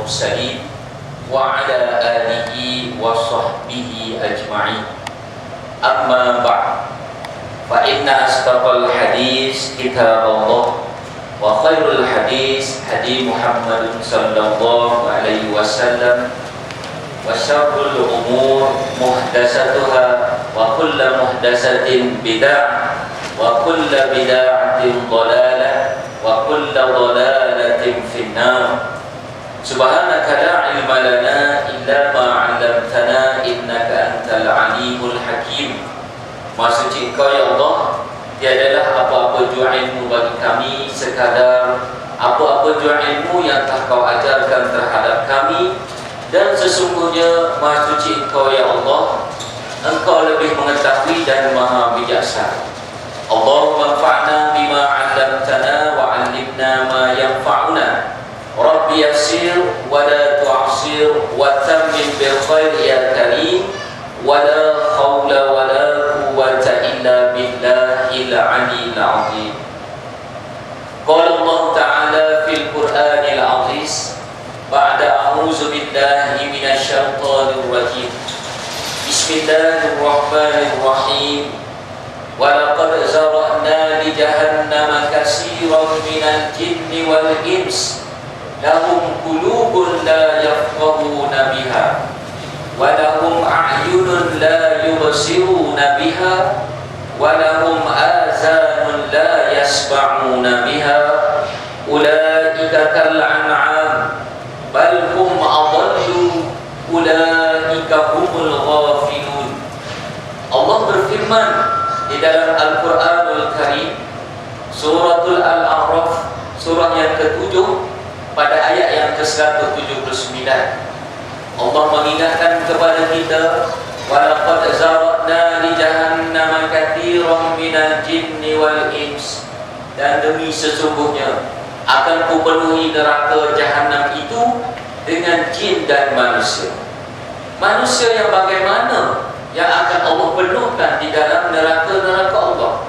المرسلين وعلى آله وصحبه أجمعين. أما بعد، فإن أصدق الحديث كتاب الله، وخير الحديث هدي محمد صلى الله عليه وسلم، وشر الأمور محدثاتها، وكل محدثة بدعة، وكل بدعة ضلالة، وكل ضلالة في النار. سبحانك لا علم لنا إلا ما علمتنا إنك أنت العليم الحكيم. Maha suci Engkau ya Allah, tiadalah apa-apa jua ilmu bagi kami sekadar apa-apa jua ilmu yang telah Kau ajarkan terhadap kami. Dan sesungguhnya Maha suci Engkau ya Allah, Engkau lebih mengetahui dan Maha bijaksana. Allahumma anfa'na bima 'allamtana wa 'allimna ma yanfa'una. Rabbi yassir wa la tu'assir wa tammim bil khair ya karim. Wa la haula wa la quwwata illa billahil 'aliyyil 'azim. Qala Allah Ta'ala fil Qur'anil 'aziz ba'da a'udzu billahi minasyaitonir rajim. Bismillahirrahmanirrahim. Walaqad zara'na li jahannama katsiran minal jinni wal ins lahum qulubun la yafqahuna biha wa lahum a'yunun la yubsiruna biha wa lahum azanun la yasma'una biha ulaika kal an'am bal hum adallu ulaika humul ghafilun. Allah berfirman di dalam Al-Quranul Karim, Suratul Al-A'raf, surah yang ke-7 pada ayat yang ke-179. Allah mengingatkan kepada kita, walaqad zara'na li jahannama katsiran minal jinni wal ins, dan demi sesungguhnya akan kupenuhi neraka Jahannam itu dengan jin dan manusia. Manusia yang bagaimana yang akan Allah penuhkan di dalam neraka-neraka Allah?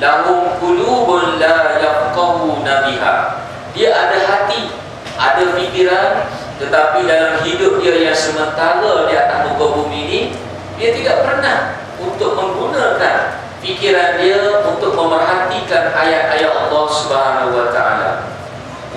Lahum qulubun la yafqahuna biha. Dia ada hati, ada fikiran, tetapi dalam hidup dia yang sementara di atas muka bumi ini, dia tidak pernah untuk menggunakan fikiran dia untuk memerhatikan ayat-ayat Allah Subhanahu wa taala.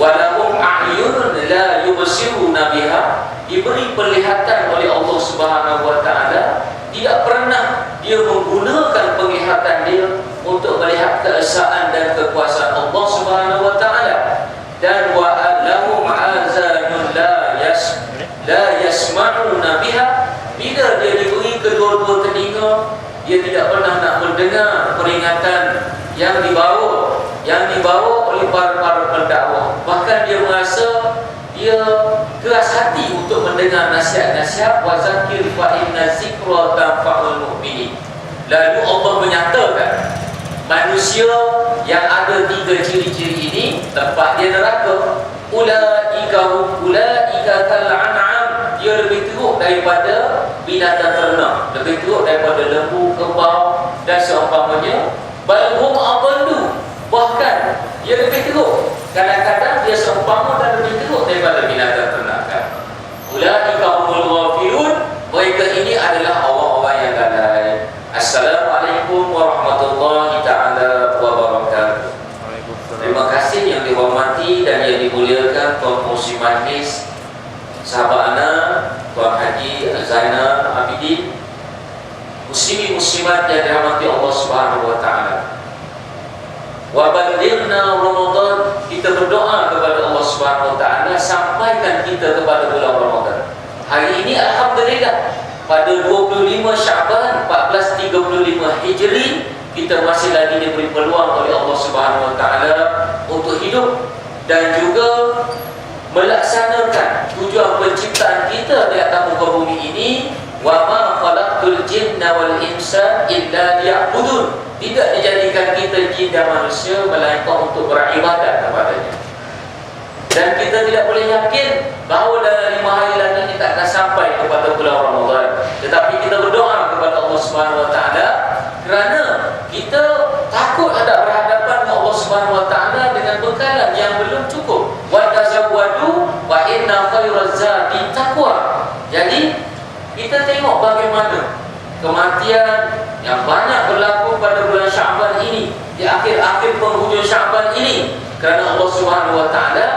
Walahum a'yunun la yubsiruna biha. Diberi penglihatan oleh Allah Subhanahu wa taala, tidak pernah dia menggunakan penglihatan dia untuk melihat keesaan dan kekuasaan Allah Subhanahu wa taala. Dan wa lahum azanun la yasma'una biha. Bila dia diberi kedua-dua telinga, dia tidak pernah nak mendengar peringatan yang dibawa oleh para pendakwah. Bahkan dia merasa dia keras hati untuk mendengar nasihat-nasihat, wa zakir fa inna zikra tanfa'ul mu'minin. Lalu Allah menyatakan manusia yang ada 3 ciri-ciri ini tempat dia neraka. Ulaika kal an'am. Dia lebih teruk daripada binatang ternak, lebih teruk daripada lembu, kerbau dan seumpamanya. Bal hum adallu. Bahkan dia lebih teruk, kadang-kadang dia seumpama dan lebih teruk daripada binatang ternakan. Ulaika humul ghafilun. Mereka ini adalah orang-orang yang lalai. Assalamualaikum warahmatullahi taala wabarakatuh. Terima kasih yang dihormati dan yang dimuliakan Tuan Pengurusi Majlis, sahabat ana Tuan Haji Zainal Abidin, muslimin muslimat yang dirahmati Allah Subhanahu wa taala. Wa balighna Ramadan. Kita berdoa kepada Allah Subhanahu wa taala, sampaikan kita kepada bulan Ramadan. Hari ini alhamdulillah pada 25 Syaban 1435 Hijri, kita masih lagi diberi peluang oleh Allah Subhanahu wa taala untuk hidup dan juga melaksanakan tujuan penciptaan kita di atas muka bumi ini. Wa ma khalaqtul jinna wal insa illa liya'budun. Tidak dijadikan kita jin dan manusia melainkan untuk beribadat kepadanya. Dan kita tidak boleh yakin bahawa dalam 5 hari lagi kita akan sampai kepada bulan Ramadan. Tetapi kita berdoa kepada Allah Subhanahu wa taala kerana kita takut ada berhadapan dengan Allah Subhanahu wa taala dengan bekalan yang belum cukup. Wa tazawwadu wa inna khairaz zadi taqwa. Jadi kita tengok bagaimana kematian yang banyak berlaku pada bulan Syaban ini, di akhir-akhir penghujung Syaban ini, kerana Allah Subhanahu Wa Taala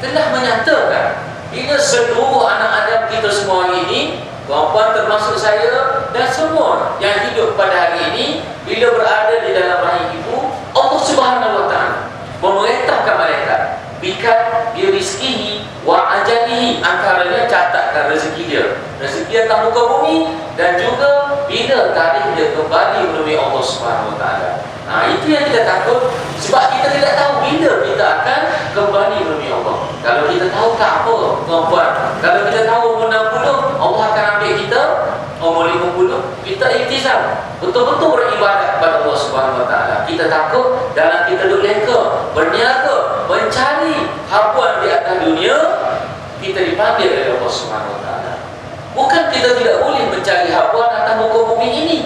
telah menyatakan bila seluruh anak Adam kita semua ini, tuan-tuan termasuk saya dan semua yang hidup pada hari ini, bila berada di dalam rahim ibu, Allah Subhanahu Wa Taala memerintahkan malaikat bikat birizkihi wa ajalihi, antaranya catatkan rezeki dia, rezeki atas muka bumi, dan juga bila tarikh dia kembali menemui Allah Subhanahu Wa Taala. Nah, itu yang kita takut, sebab kita tidak tahu bila kita akan kembali menemui Allah. Kalau kita tahu tak apa, tuan-tuan. Kalau kita tahu umur 60, Allah akan ambil kita. Umur 50, kita ikhtisam, betul-betul beribadat kepada Allah Subhanahu Wa Taala. Kita takut dalam kita duduk leka, berniaga, mencari hapuan di atas dunia, kita dipanggil oleh Allah Subhanahu Wa Taala. Bukan kita tidak boleh mencari hapuan atas muka bumi ini.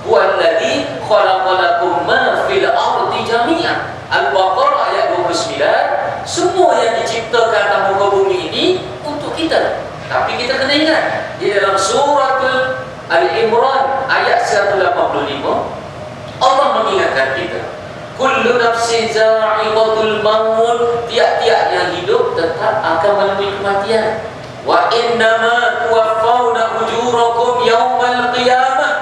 Huwallazi khalaqalakum ma fil ardi jami'an. Al-Baqarah ayat 29. Semua yang diciptakan atas muka bumi ini untuk kita. Tapi kita kena ingat, di dalam surah Al-Imran ayat 185, Allah mengingatkan kita, kullu nafsin za'iqatul maut, tiap-tiap yang hidup tetap akan menemui kematian. Wa innama tuwaffawna ujurakum yaumal qiyamah,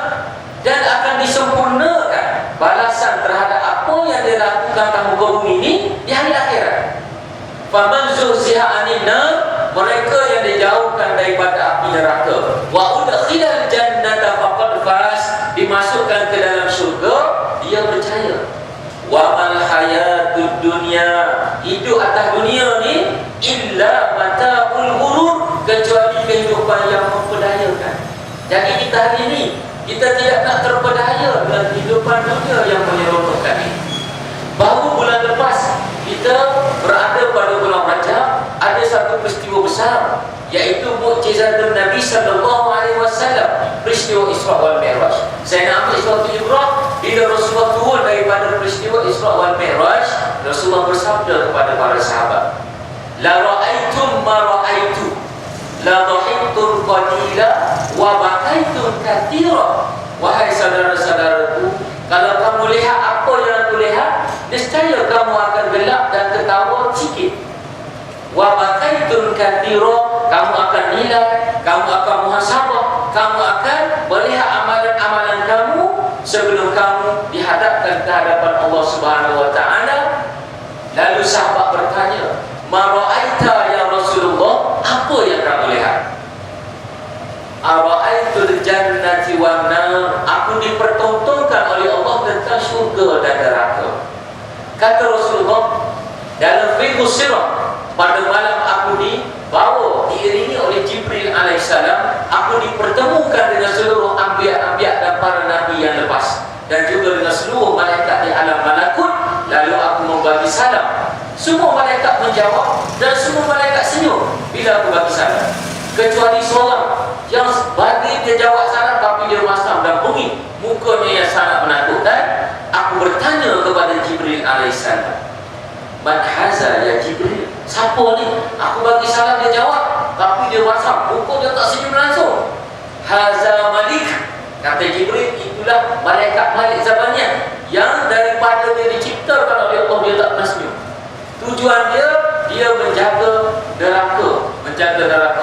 dan akan disempurnakan balasan terhadap apa yang dilakukan atas muka bumi ini di hari akhirat. Faman zuhziha 'anil nar, mereka yang dijauhkan daripada api neraka, wa udkhilal jannata faqad faz, dimasukkan ke dalam syurga, dia percaya. Wa mal hayatud dunya, hidup atas dunia ni illa mata'ul ghurur, kecuali kehidupan yang memperdayakan. Jadi kita hari ini kita tidak nak terpedaya dengan kehidupan dunia yang menyeronokkan ini. Baru bulan lepas kita berada pada bulan Rajab, ada satu peristiwa besar, iaitu mukjizatun Nabi sallallahu alaihi wasallam, peristiwa Isra wal Mi'raj. Saya nak ambil suatu ibrah, bila Rasulullah turun daripada peristiwa Isra wal Mi'raj, Rasulullah bersabda kepada para sahabat, la ra'aitum ma ra'aitu, la dhahiktum qalila wa bakaitum katsira. Wahai saudara-saudaraku, kalau kamu lihat apa yang aku lihat, nescaya kamu akan gelak dan ketawa sikit. Wa bakaitum katsira, kamu akan nilai, kamu akan muhasabah, kamu akan melihat amalan-amalan kamu sebelum kamu dihadapkan ke hadapan Allah Subhanahu Wa Taala. Lalu sahabat bertanya, ma ra'aita ya Rasulullah, apa yang kamu lihat? Ara'aitul jannati wan nar, aku dipertontonkan oleh Allah tentang syurga dan neraka. Kata Rasulullah dalam fiqhus sirah, pada malam aku dibawa diiringi oleh Jibril alaihissalam, aku dipertemukan dengan seluruh anbiya-anbiya dan para nabi yang lepas, dan juga dengan seluruh malaikat di alam malakut. Lalu aku membagi salam, semua malaikat menjawab dan semua malaikat senyum bila aku bagi salam, kecuali seorang yang bagi dia jawab salam tapi dia masam dan bengis, mukanya yang sangat menakutkan. Aku bertanya kepada Jibril alaihissalam, man haza ya Jibril, siapa ni? Aku bagi salam dia jawab tapi dia masam, muka dia tak senyum langsung. Haza Malik, kata Jibril, itulah malaikat Malik Zabaniyah yang daripada dia diciptakan oleh Allah, dia tak pernah senyum. Tujuan dia menjaga neraka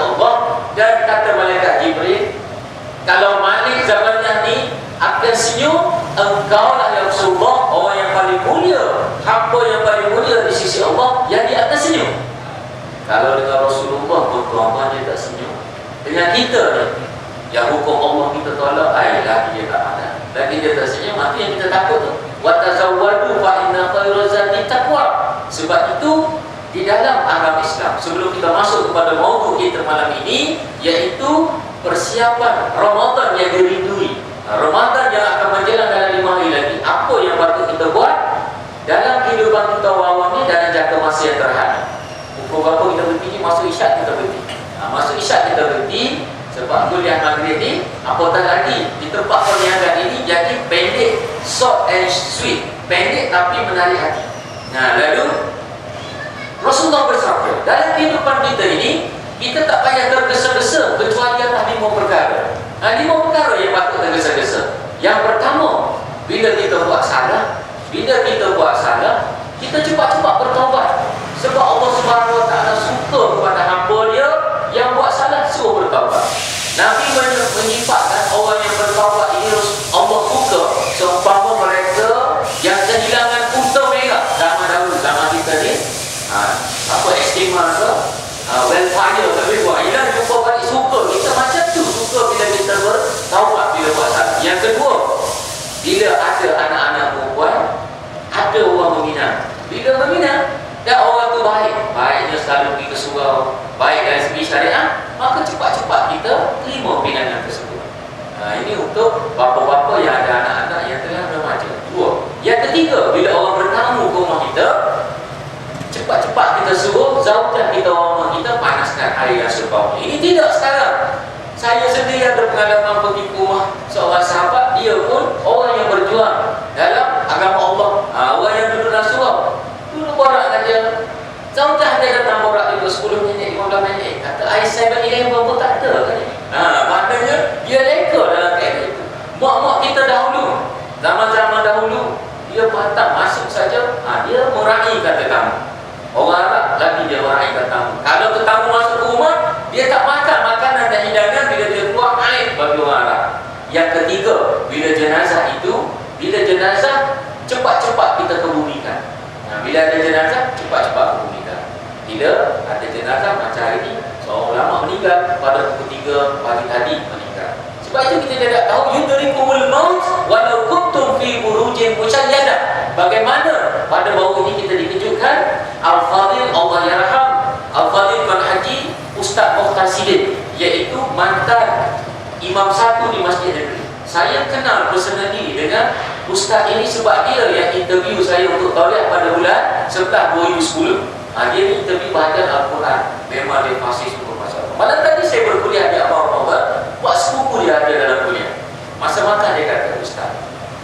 Allah. Dan kata malaikat Jibril, kalau Malik Zabaniyah ni akan senyum, engkau lah ya Rasulullah, orang yang paling mulia, hamba yang paling mulia di sisi Allah, yang dia akan senyum. Kalau dengan Rasulullah pun tuan-tuan dia tak senyum. Dengan kita ni, yang hukum Allah kita tolak, lagi dia tak ada, lagi dia tak senyum, itu yang kita takut tu. Wa tazawwadu fa inna khairaz zadi taqwa. Sebab itu di dalam agama Islam, sebelum kita masuk kepada maudhu kita malam ini, iaitu persiapan Ramadan yang dirindui, Ramadan yang akan menjelang dalam 5 hari lagi, apa yang patut kita buat dalam kehidupan kita awam ni dalam jangka masa yang terhad. Pukul berapa kita berhenti? Masuk isyak kita berhenti. Masuk isyak kita berhenti, sebab kuliah maghrib ni, apatah lagi di tempat perniagaan ini jadi pendek, short and sweet, pendek tapi menarik hati. Lalu Rasulullah bersabda, dalam kehidupan kita ini Kita tak payah tergesa-gesa kecuali atas 5 perkara. 5 perkara yang patut tergesa-gesa. Yang pertama, bila kita buat salah, kita cepat-cepat bertaubat. Sebab Allah Subhanahu Wa Taala suka kepada hamba Dia yang buat salah, suruh bertaubat. Nabi menyifatkan orang yang bertaubat ini Allah suka seumpama mereka yang kehilangan unta merah zaman dahulu, zaman kita ni apa estima ke wildfire tapi buat hilang jumpa balik, suka kita macam tu, suka bila kita bertaubat bila buat salah. Yang kedua, bila ada anak-anak perempuan, ada orang meminang. Bila meminang dan orang tu baiknya selalu pergi ke surau, baik dari segi syariah, maka cepat-cepat kita terima pinangan tersebut. Ini untuk bapa-bapa yang ada anak-anak yang tengah remaja. 2. Yang ketiga, bila orang bertamu ke rumah kita, cepat-cepat kita suruh zaujah kita, rumah kita, panaskan air yang serbau. Ini tidak sekarang. Saya sendiri ada pengalaman pergi ke rumah seorang sahabat, dia pun orang yang berjuang dalam agama Allah, orang yang duduk dalam surau. Dulu borak dengan dia, zaujah dia datang borak juga 10 minit, 15 minit, kata air 7-Eleven pun tak ada kan? Maknanya dia leka dalam keadaan itu. Mak-mak kita dahulu, zaman-zaman dahulu, dia patah masuk saja, dia meraihkan tetamu. Orang Arab lagi dia meraihkan tamu. Kalau tetamu masuk ke rumah, dia tak makan makanan dan hidangan, bila dia keluar air bagi orang Arab. Yang ketiga, bila jenazah cepat-cepat kita kebumikan. Bila ada jenazah, cepat-cepat kebumikan. Bila ada jenazah macam hari ini, seorang ulama meninggal pada pukul 3 pagi tadi meninggal. Sebab itu kita tidak tahu yudrikumul maut walau kuntum fi burujin musyayyada. Bagaimana pada bau ini kita dikejutkan Al-Fadhil Allah Yarham, Al-Fadhil Tuan Haji Ustaz Muhtasidin, iaitu mantan Imam 1 di Masjid Negeri. Saya kenal personally dengan Ustaz ini sebab dia yang interview saya untuk tauliah pada bulan 11 2010. Dia interview bacaan Al-Quran. Memang dia fasih sungguh masalah. Malam tadi saya berkuliah di Abang-Abang, buat sepupu dia ada dalam kuliah. Masa makan dia kata, Ustaz,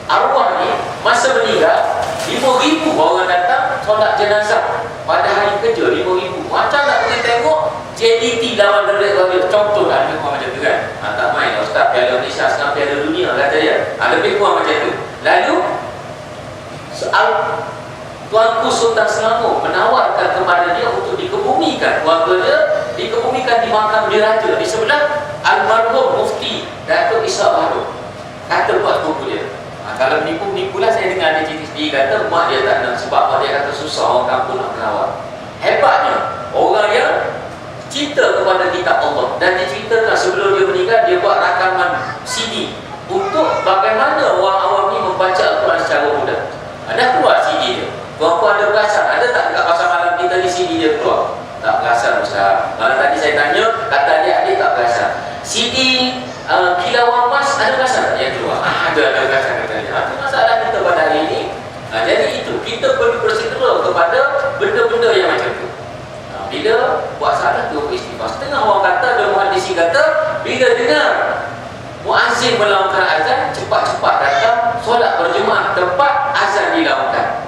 arwah ni masa meninggal 5,000 orang datang solat jenazah. Pada hari kerja 5,000. Macam nak pergi tengok JDT lawan Derek bagi contoh lah, lebih kurang macam tu kan. Tak main Ustaz, Piala Malaysia sekarang Piala Dunia kata dia. Lebih kurang macam tu. Lalu soal Tuanku Sultan Selangor menawarkan kepada dia untuk dikebumikan. Keluarga dia dikebumikan di makam diraja di sebelah almarhum Mufti Datuk Ishak Bahru. Kata buat buku dia. Kalau menipu-menipu lah, saya dengar dia cerita sendiri, kata mak dia tak nak, sebab dia kata susah orang kampung nak melawat. Hebatnya orang yang cinta kepada kitab Allah, dan dia ceritakan sebelum dia meninggal dia buat rakaman CD untuk bagaimana orang awam ni membaca Al-Quran secara mudah. Ada keluar CD dia. Tuan-tuan ada perasan, ada tak dekat pasar malam kita di CD dia keluar? Tak perasan Ustaz. Malam tadi saya tanya, kata adik-adik tak perasan. CD Kilauan Mas ada perasan yang keluar? Ada perasan katanya. Itu masalah kita pada hari ini. Jadi itu, kita perlu bersegera kepada benda-benda yang macam tu. Bila buat salah tu istighfar. Setengah orang kata, ada muhadisi kata, bila dengar muazzin melakukan azan, cepat-cepat datang solat berjemaah tempat azan dilakukan.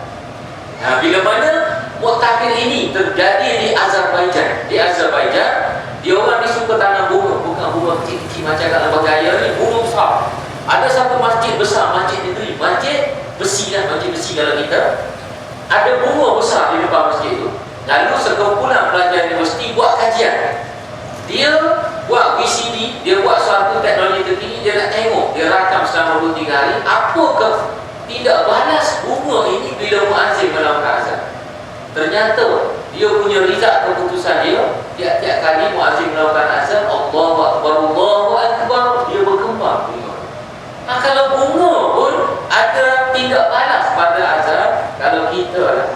Bila mana muktakhir ini terjadi di Azerbaijan. Di Azerbaijan, dia orang ni suka tanam bunga, bukan bunga kecil-kecil macam kat Lembagaya ni, bunga besar. Ada satu masjid besar, masjid negeri, masjid besi lah, masjid besi kalau kita. Ada bunga besar di depan masjid tu. Lalu sekumpulan pelajar universiti buat kajian. Dia buat VCD, dia buat suatu teknologi terkini, dia nak tengok, dia rakam selama 2-3 hari, apakah tidak balas bunga ini bila muazzin melakukan azan. Ternyata dia punya rizak keputusan dia, tiap-tiap kali muazzin melakukan azan, Allahu Akbar, Allahu Akbar, dia berkembang bunga. Kalau bunga pun ada tindak balas pada azan, kalau kita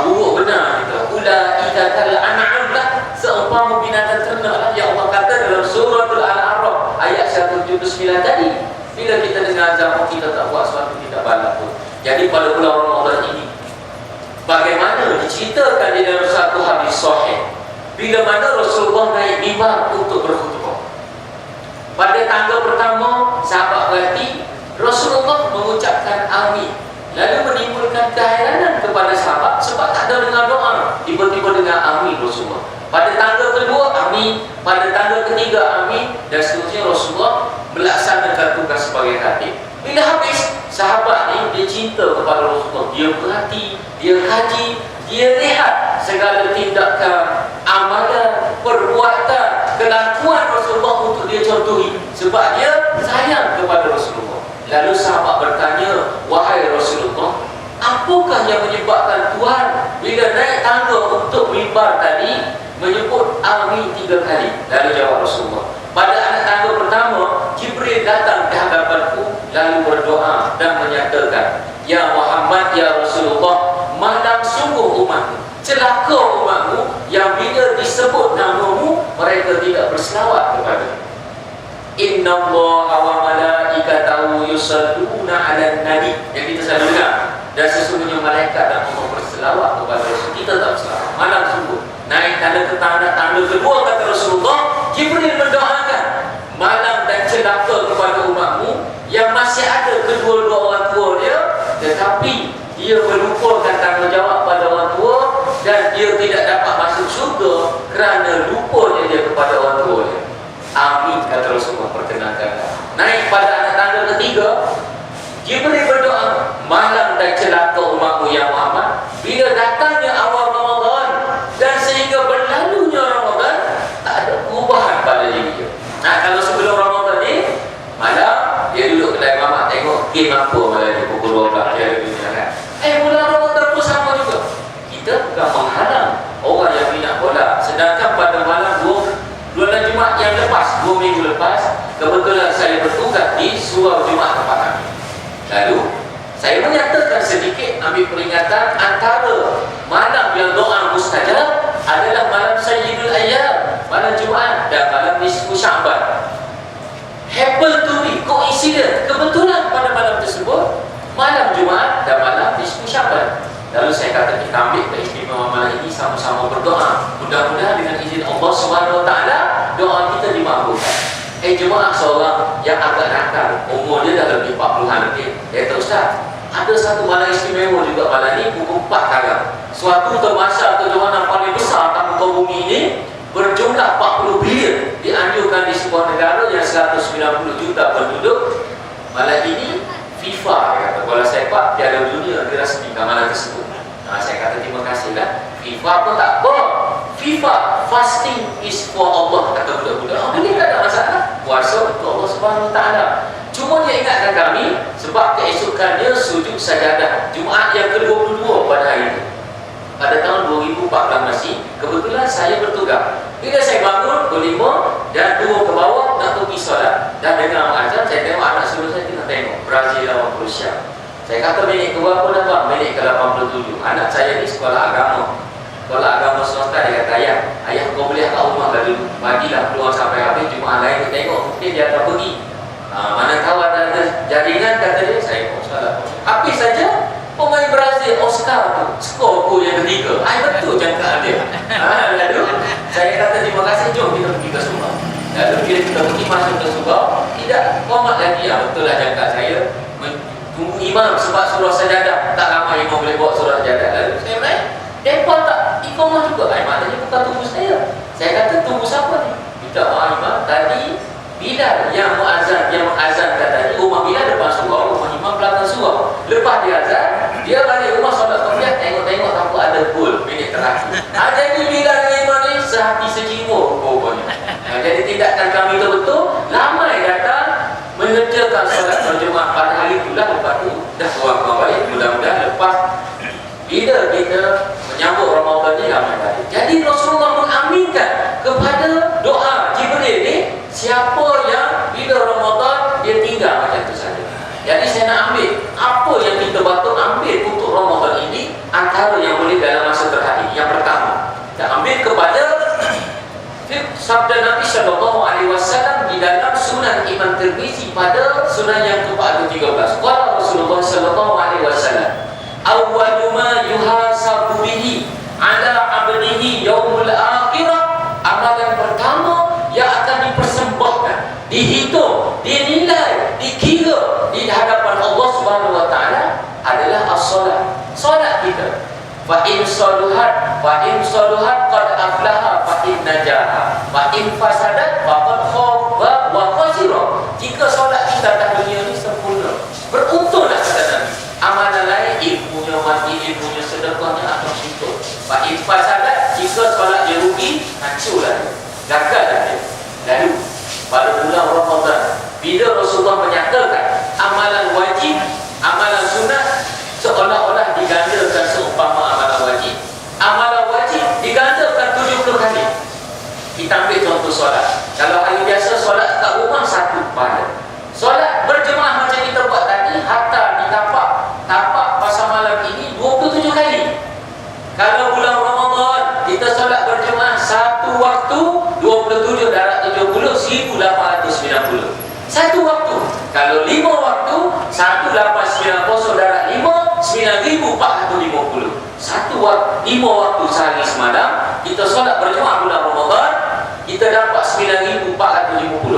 buruk benar kita, ulaika kal an'am lah, seumpama binatang ternak lah. Ya Allah kata dalam suratul Al-A'raf ayat 179 tadi, bila kita dengar azan kita tak buat sesuatu tidak balas pun. Jadi pada bulan Ramadan ini, bagaimana diceritakan di dalam satu hadis sahih, bila mana Rasulullah naik mimbar untuk berkhutbah. Pada tanggal pertama, sahabat berhati, Rasulullah mengucapkan amin. Lalu menimbulkan keheranan kepada sahabat, sebab tak tak ada dengan doa, tiba-tiba dengan amin Rasulullah. Pada tanggal kedua amin, pada tanggal ketiga amin, dan seterusnya Rasulullah melaksanakan tugas sebagai khatib. Bila habis, sahabat ni dia cinta kepada Rasulullah, dia perhati, dia kaji, dia lihat segala tindakan, amalan, perbuatan, kelakuan Rasulullah untuk dia contohi, sebab dia sayang kepada Rasulullah. Lalu sahabat bertanya, wahai Rasulullah, apakah yang menyebabkan Tuhan bila naik tangga untuk mimbar tadi menyebut amin 3 kali? Lalu jawab Rasulullah, pada anak tangga pertama, Jibril datang ke hadapanku lalu berdoa dan menyatakan, ya Muhammad, ya Rasulullah, malang sungguh umatmu, celaka umatmu yang bila disebut namamu mereka tidak berselawat kepada. Inna Allaha wa malaikatahu yusalluna 'alan nabi, yang kita selalu dengar. Dan sesungguhnya malaikat dan Allah berselawat kepada Rasul. Kita tak berselawat, malang sungguh. Naik tanda kedua kata Rasulullah, Jibril mendoakan, malang dan celaka kepada umatmu yang masih ada kedua-dua orang tua dia, tetapi dia melupakan tanggungjawab pada orang tua dan dia tidak dapat masuk syurga kerana lupanya dia kepada orang tua dia. Amin kata Rasulullah, perkenankanlah. Naik pada anak tangga ketiga, Jibril berdoa, malang dan celaka umatmu ya Muhammad bila datangnya awal Ramadan dan sehingga berlalunya Ramadan tak ada perubahan pada diri dia. Nah, kalau sebelum Ramadan ni malam dia duduk kedai mamak tengok game apa malam ni pukul 12 dia ada dunia kan. Bulan Ramadan pun sama juga. Kita bukan menghalang orang yang minat bola, sedangkan pada malam bulan Jumaat yang lepas, 2 minggu lepas, kebetulan saya bertugas di surau Jumaat tempat kami. Lalu saya menyatakan sedikit, ambil peringatan antara malam yang doa mustajab adalah malam Sayyidul Ayyam, malam Jumaat, dan malam Nisfu Sya'ban. Happen to be, coincident, kebetulan pada malam tersebut malam Jumaat dan malam Nisfu Sya'ban. Lalu saya kata, kita ambil keistimewaan malam ini, sama-sama berdoa. Mudah-mudahan dengan izin Allah SWT, doa kita dimakbulkan. Jemaah seorang yang agak nakal, umur dia dah lebih 40-an lebih. Dia kata, Ustaz, ada satu malam istimewa juga malam ni, pukul 4 karam. Suatu termasya kejohanan paling besar atas muka bumi ini, berjumlah 40 bilion, dianjurkan di sebuah negara yang 190 juta penduduk. Malam ini FIFA, dia kata, bola sepak tiada dunia dirasmikan malam tersebut. Saya kata terima kasihlah. FIFA pun tak apa. FIFA, fasting is for Allah, kata budak-budak. Boleh tak ada masalah? Puasa untuk Allah SWT. Cuma dia ingatkan kami, sebab keesokannya sujud sajadah Jumaat yang ke-22 pada hari itu. Pada tahun 2014 masih, kebetulan saya bertugas. Bila saya bangun pukul 5 dan turun ke bawah nak pergi solat, dan dengar azan, saya tengok anak sulung saya tengah tengok Brazil lawan Rusia. Saya kata minit ke berapa dah bang? Minit ke 87. Anak saya ni sekolah agama, sekolah agama swasta. Dia kata, ayah kau boleh kat rumah dah dulu, bagilah peluang sampai habis, Jumaat lain kita tengok, mungkin dia akan pergi. Mana tahu ada jaringan, kata dia. Saya pun salah. Habis saja pemain Brazil Oscar tu skor gol yang ketiga. Betul jangkaan dia. Lalu saya kata terima kasih, jom kita pergi ke surau. Lalu bila kita pergi masuk ke surau, tidak komat lagi. Betul lah jangkaan saya, tunggu imam sebab surah sajadah tak ramai imam boleh bawa surah sajadah. Lalu saya naik, mereka tak iqamah juga. Maknanya bukan tunggu saya. Saya kata tunggu siapa ni? Minta maaf imam, tadi Bilal yang mengazankan tadi, rumah Bilal depan surau, rumah imam belakang surau. Lepas dia azan, dia balik rumah solat tahliyah, tengok tanpa ada gol minit terakhir. Jadi Bilal dengan imam ni sehati sejiwa rupanya. Jadi tindakan kami itu betul, ramai datang mengerjakan solat berjemaah pada hari itulah. Lepas tu dah orang balik. Mudah-mudahan lepas bila kita menyambut Ramadan ni ramai balik. Jadi Rasulullah mengaminkan kepada doa Jibril ni, siapa yang bila Ramadan dia tinggal macam tu saja. Jadi saya nak ambil apa yang kita patut ambil untuk Ramadan ini, antara yang boleh dalam masa terakhir. Yang pertama, kita ambil kepada sabda Nabi SAW di dalam Sunan Imam Tirmizi pada Sunan yang ke-13. Qala Rasulullah SAW, awwalu ma yuhasabu bihi ala abdihi yaumul akhirah, amalan pertama yang akan dipersembahkan, dihitung, dinilai, dikira di hadapan Allah Subhanahu wa taala adalah as-solat. Solat kita. Fa in saluhat qad aflaha fa in najaha wa in fasadat faqad khaba wa khasira. Jika solat kita atas dunia ni sempurna, beruntunglah kata Nabi. Amalan lain ilmunya mati, ilmunya sedekahnya akan syukur. Fa in fasadat, jika solat dia rugi, hancurlah dia, gagallah dia. Lalu pada bulan Ramadan, bila Rasulullah menyatakan amalan wajib, amalan sunat seolah-olah digandakan seumpama amalan wajib. Amalan wajib digandakan 70 kali. Kita ambil contoh solat. Kalau hari biasa solat kat rumah 1 pahala. Solat berjemaah macam kita buat tadi, hatta di tapak pasar malam ini 27 kali. Kalau bulan Ramadan kita solat berjemaah 1 waktu 27 darab 70 1890. 1 waktu. Kalau 5 waktu 1890 darab 5 9450. 1 waktu 5 waktu sehari semalam kita solat berjemaah bulan Ramadan, kita dapat 9450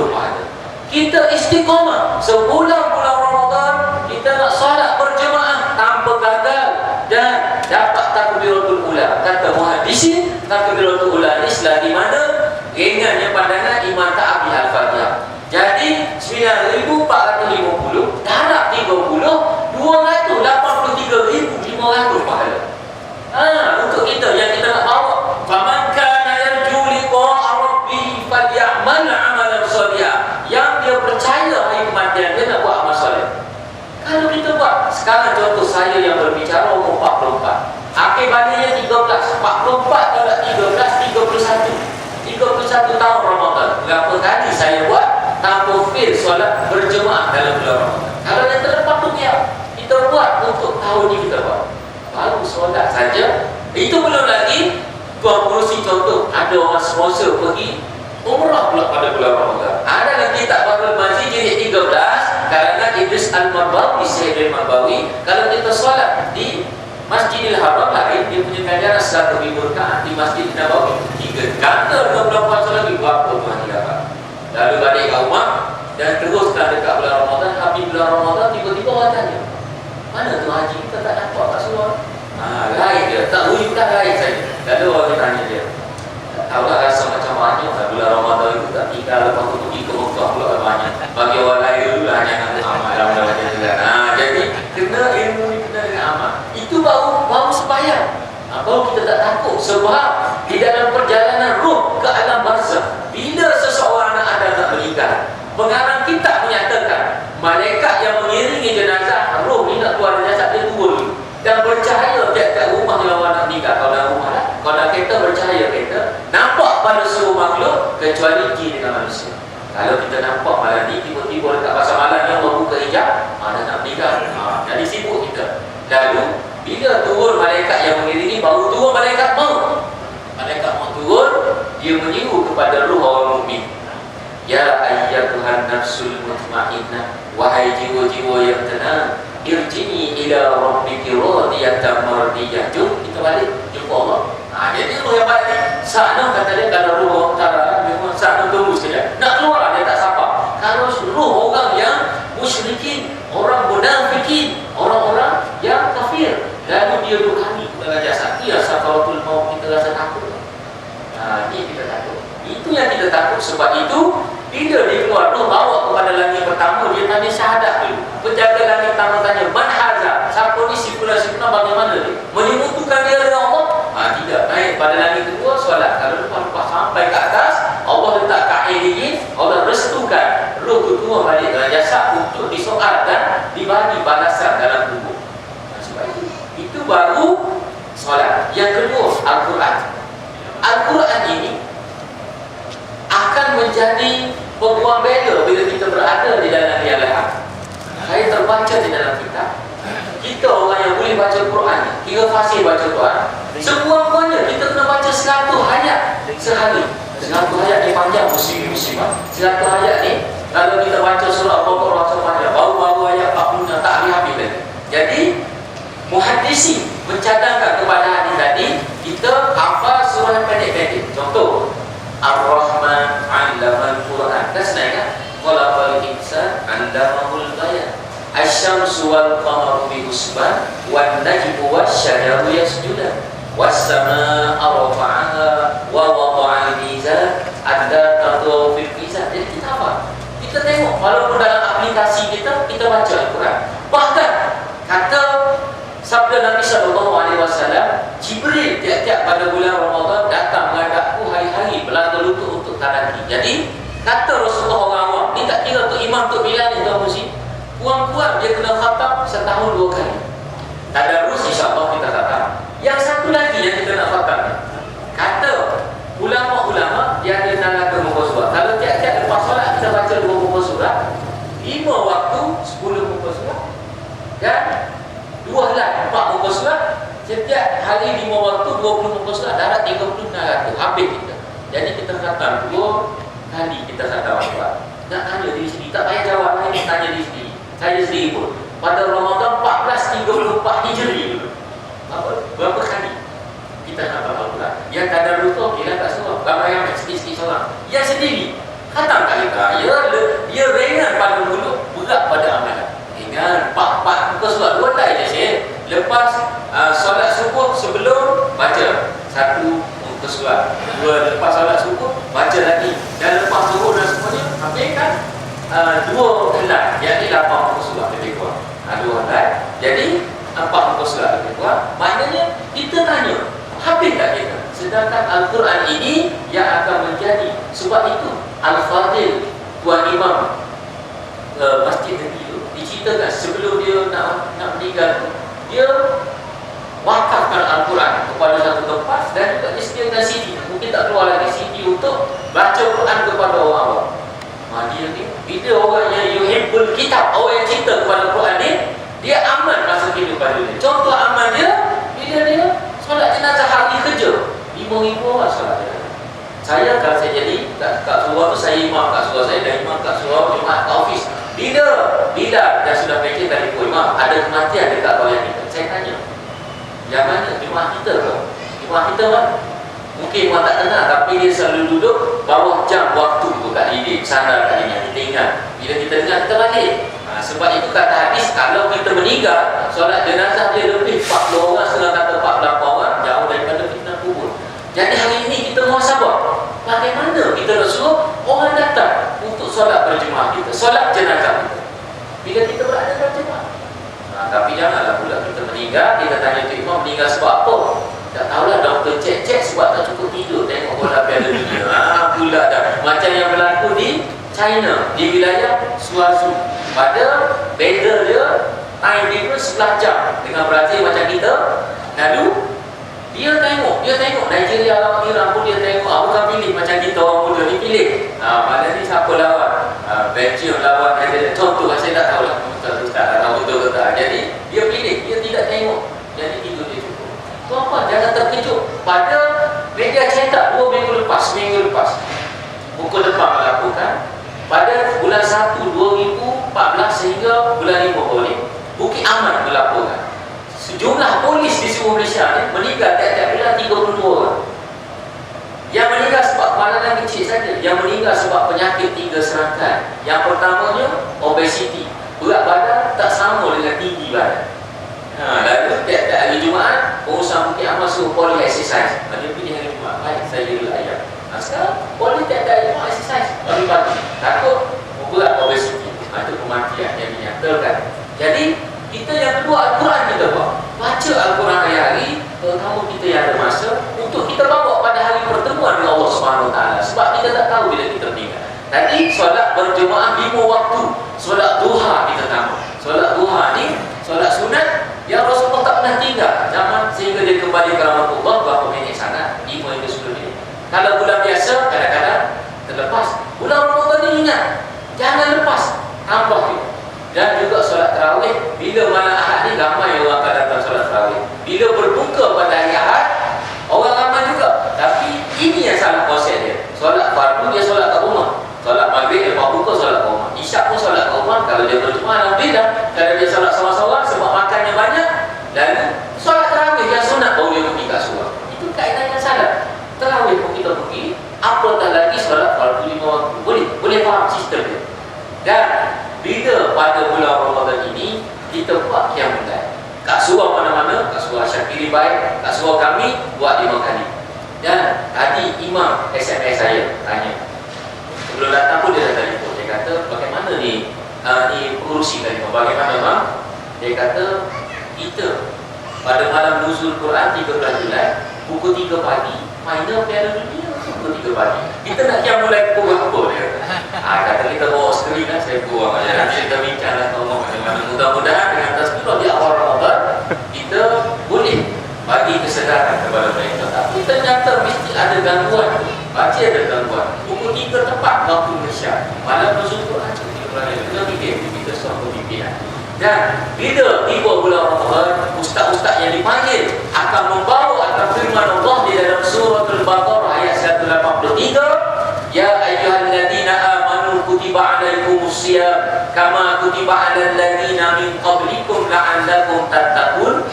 pahala. Kita istiqamah sebulan bulan Ramadan, kita nak solat berjemaah tanpa gagal dan dapat takbiratul ula. Kata muhaddisin, takbiratul ula ni selagi mana ringannya pandangan Imam Ta'abi Al-Fatihah. Jadi 9450 darab 30 283,500 pahala. Untuk kita yang kita nak bawa, faman kana yarju liqa'a rabbih falyamal 'amalan shalihan. Yang dia percaya hari kematian, dia nak buat amal soleh. Kalau kita buat, sekarang contoh saya yang berbicara umur 44. Akhir baliknya 13, 44 darab 13, 31 tahun Ramadan. Berapa kali saya buat tanpa fail solat berjemaah dalam bulan Ramadan. Kalau yang terlepas tu kita buat untuk tahun ni kita buat. Baru solat saja. Itu belum lagi Tuan Pengerusi contoh, ada orang sponsor pergi umrah pula pada bulan Ramadan. Ada lagi tak baru masjid jilid 13 kalangan Idris Al-Marbawi, Syekh Al-Marbawi. Kalau kita solat di Masjidil Haram lain, dia punya ganjaran 100,000 rakaat. Di Masjid Nabawi 3 kata 60 puasa lagi, berapa Tuhan dia dapat. Lalu balik ke rumah dan teruskan dekat bulan Ramadan. Habis bulan Ramadan tiba-tiba orang tanya, mana tu haji kita tak nampak kat seluar? Lain dia, tak rujuk dah lain saja. Lalu orang tanya dia, tak tahu tak rasa macam mana bulan Ramadan itu tak tinggal, lepas tu pergi ke Mekah pula banyak. Bagi orang lain dulu lah hanya nak amal dalam macam tu kan. Jadi kena ilmu ni, kena dengan amal. Itu baru sembahyang. Baru kita tak takut. Sebab di dalam perjalanan roh ke alam barzakh, bila seseorang ada tak meninggal, pengarang kitab menyatakan malaikat yang mengiringi jenazah, roh ni nak keluar jenazah, dia turun dan bercahaya dekat rumah yang orang nak meninggal. Kalau dalam rumah lah, kalau dalam kereta bercahaya kereta, nampak pada seluruh makhluk kecuali jin dengan manusia. Kalau kita nampak malam ni tiba-tiba dekat pasar malam yang orang buka hijab, ada nak meninggal, jadi sibuk kita. Lalu bila turun malaikat yang mengiringi, baru turun malaikat maut. Malaikat maut turun, dia menyeru kepada ruh orang mukmin. Ya ayyatuhan nafsul mutmainnah, wahai jiwa-jiwa yang tenang, irji'i ila rabbiki radiyatan mardiyah. Jom kita balik jumpa Allah. Jadi ruh yang balik ni, sana kata dia, kalau ruh orang utara, memang sana tunggu sekejap, nak keluar dia tak sabar. Kalau ruh orang yang musyrikin, orang munafikin, orang-orang yang kafir, lalu dia duduk kami dalam jasad, dia sakaratul maut, kita rasa takut. Ini kita takut. Itu yang kita takut. Sebab itu bila dia keluar roh, bawa kepada langit pertama, dia tanya syahadat dulu. Penjaga langit pertama tanya, man haza, siapa ni, si-pula bagaimana dia menyemutukan dia dengan Allah? Tidak. Naik pada langit kedua, solat. Kalau lepas sampai ke atas, Allah letak kain dingin, Allah restukan roh kedua balik dalam jasad untuk disoal dan dibagi balasan dalam tubuh. Sebab itu baru solat. Yang kedua, Al-Quran. Al-Quran ini akan menjadi peguam bela bila kita berada di dalam rialah. Saya terbaca di dalam kitab, kita orang yang boleh baca Quran, kira fasih baca Quran, sekurang-kurangnya kita kena baca 100 ayat sehari. 100 ayat ni panjang, muslim-muslim. 100 ayat ni, kalau kita baca surah Al-Baqarah sepanjang, baru-baru ayat 40 tak habis-habis lagi. Jadi muhaddisi mencadangkan kepada hadis tadi, kita hafal surah yang pendek-pendek. Contoh, Ar-Rahman 'allamal Quran. Kan senang kan? Khalaqal insan 'allamahul bayan. Asy-syamsu wal qamaru bi husban wan najmu wasyajaru yasjudan was-samaa'a rafa'aha wa wada'al mizan anda tadhu fil mizan. Jadi kita apa? Kita tengok walaupun dalam aplikasi kita baca Al-Quran. Bahkan kata sabda Nabi SAW, Jibril tiap-tiap pada bulan Ramadan datang menghadapku hari-hari belanga lutut untuk taraki. Jadi kata Rasulullah orang awam ni tak kira untuk imam, untuk bilal ni tuan muslim, kurang-kurang dia kena khatam setahun 2 kali. Tadarus insya-Allah kita khatam. Yang satu lagi yang kita nak khatam, kata ulama-ulama yang ada dalam muka surat, kalau tiap-tiap lepas solat kita baca 2 muka surat, 5 waktu 10 muka surat, dan 2 helai 4 muka surat, setiap hari 5 waktu 20 muka surat, darat 3600 habis kita. Jadi kita khatam 2 kali kita khatam Al-Quran. Nak tanya diri sendiri, tak payah jawab lain, tanya diri sendiri. Saya sendiri pun pada Ramadan 1434 Hijri dulu, berapa kali kita khatam Al-Quran? Yang kadar lupa okeylah tak suruh, ramai-ramai sikit-sikit seorang. Yang sendiri khatam kali raya, dia ringan pada mulut, berat pada amalan. Ringan 4 muka surat 2 helai je saya. Lepas solat subuh sebelum baca 1 muka surat, 2 lepas solat subuh baca lagi, dan lepas zuhur dan semuanya habiskan 2 helai, yakni 8 muka surat lebih kurang. 2 helai jadi 4 muka surat lebih kurang. Maknanya kita tanya, habis tak kita? Sedangkan Al-Quran ini yang akan menjadi, sebab itu Al-Fadil Tuan Imam Masjid Nabi itu diceritakan sebelum dia nak meninggal, dia wakafkan Al-Quran kepada satu tempat, dan juga disediakan CD, mungkin tak keluar lagi CD untuk baca Quran kepada orang awam. Dia ni, bila orang yang yuhibbul kitab, orang yang cinta kepada Quran ni, dia aman masa kehidupan dunia. Contoh aman dia, bila dia solat jenazah hari kerja, 5,000 orang solat jenazah. Saya kalau saya jadi kat surau tu, saya imam kat surau saya, dan imam kat surau jemaat kat office. Bila dah sudah pakai telefon, imam ada kematian dekat kawasan kita, saya tanya, yang mana jemaah kita ke? Jemaah kita kan? Mungkin orang tak kenal, tapi dia selalu duduk bawah jam waktu tu kat dinding, sandar kat dinding, kita ingat. Bila kita dengar, kita balik. Sebab itu kata hadis, kalau kita meninggal, solat jenazah dia lebih 40 orang, setengah kata 48 orang, jauh daripada fitnah kubur. Jadi hari ini kita muhasabah, bagaimana kita nak suruh orang datang untuk solat berjemaah kita, solat jenazah kita, bila kita berada dalam jemaah. Tapi janganlah pula kita meninggal, kita tanya tu imam meninggal sebab apa? Tak tahulah, doktor cek sebab tak cukup tidur, tengok bola Piala Dunia. Pula dah macam yang berlaku di China, di wilayah Suazu. Pada weather dia, time difference 11 jam dengan Brazil macam kita. Lalu dia tengok Nigeria lawan Iran pun dia tengok, bukan pilih macam kita orang muda ni pilih. Mana ni siapa lawan, Belgium lawan Nigeria, contoh saya tak tahulah, Ustaz tak tahu betul ke tak. Jadi dia pilih, dia tidak tengok, jadi tidur dia cukup. Tu apa? Jangan terkejut. Pada media cetak 2 minggu lepas, buku depan melakukan pada bulan 1 2014 sehingga bulan 5 boleh, Bukit Aman melaporkan sejumlah polis di seluruh Malaysia ni meninggal tiap-tiap bulan 32 orang. Yang meninggal sebab kemalangan kecil saja, yang meninggal sebab penyakit 3 serangkaian. Yang pertamanya obesiti, berat badan tak sama dengan tinggi badan. Lalu tiap-tiap hari Jumaat pengusaha Bukit Aman suruh poli exercise. Dia pilih hari Jumaat, baik saya jadi ayam. Sekarang poli tiap-tiap hari Jumaat exercise pagi-pagi, takut berat obesiti. Itu kematian yang dinyatakan. Jadi kita yang kedua, Al-Quran kita baca Al-Quran hari-hari, terutama kita yang ada masa, untuk kita bawa pada hari pertemuan dengan Allah SWT. Sebab kita tak tahu bila kita meninggal. Tadi solat berjemaah 5 waktu, solat duha kita tambah. Solat duha ni solat sunat yang Rasulullah tak pernah tinggal zaman sehingga dia kembali ke rahmatullah. Berapa minit sangat? 5 hingga 10 minit. Kalau bulan biasa kadang-kadang terlepas. Bulan Ramadan ni ingat, jangan lepas, tambah dia. Dan juga solat tarawih, bila malam Ahad ni ramai orang akan datang solat tarawih. Bila berbuka pada hari Ahad, orang ramai juga. Tapi ini yang salah konsep dia. Solat fardu dia solat kat rumah, solat maghrib lepas buka solat kat rumah, isyak pun solat kat rumah. Kalau dia berjemaah, alhamdulillah. Kalau dia solat seorang-seorang sebab makannya banyak, lalu solat tarawih yang sunat baru dia pergi kat surau. Itu kaedah yang salah. Tarawih pun kita pergi, apatah lagi solat fardu 5 waktu. Boleh faham sistem dia. Dan bila pada bulan Ramadan ini kita buat qiyamul lail kat suruh mana-mana, tak suruh Syakiri baik, tak suruh kami buat 5 kali. Dan tadi imam SMS saya tanya, sebelum datang pun dia dah telefon. Dia kata, bagaimana ni pengurusi tadi, bagaimana bang? Dia kata, kita pada malam nuzul Quran 13 Julai pukul 3 pagi final Piala Dunia pukul 3 pagi. Kita nak kiam mulai pukul berapa dia? Kata kita bawa sekali kan, saya buang aja. Nanti kita bincang lah ngomong macam mana. Mudah-mudahan dengan tazkirah di awal Ramadan kita boleh bagi kesedaran kepada mereka. Tapi ternyata mesti ada gangguan. Baca ada gangguan. Pukul 3 tepat waktu Malaysia. Malam nuzul Quran kita fikir kita suatu pimpinan. Dan bila tiba bulan Ramadan, ustaz-ustaz yang dipanggil akan membawa akan firman Allah di dalam surah Al-Baqarah ayat 183, ya ayyuhalladzina amanu kutiba alaikumus syiyam kama kutiba alal ladzina min qablikum la'allakum tattaqun,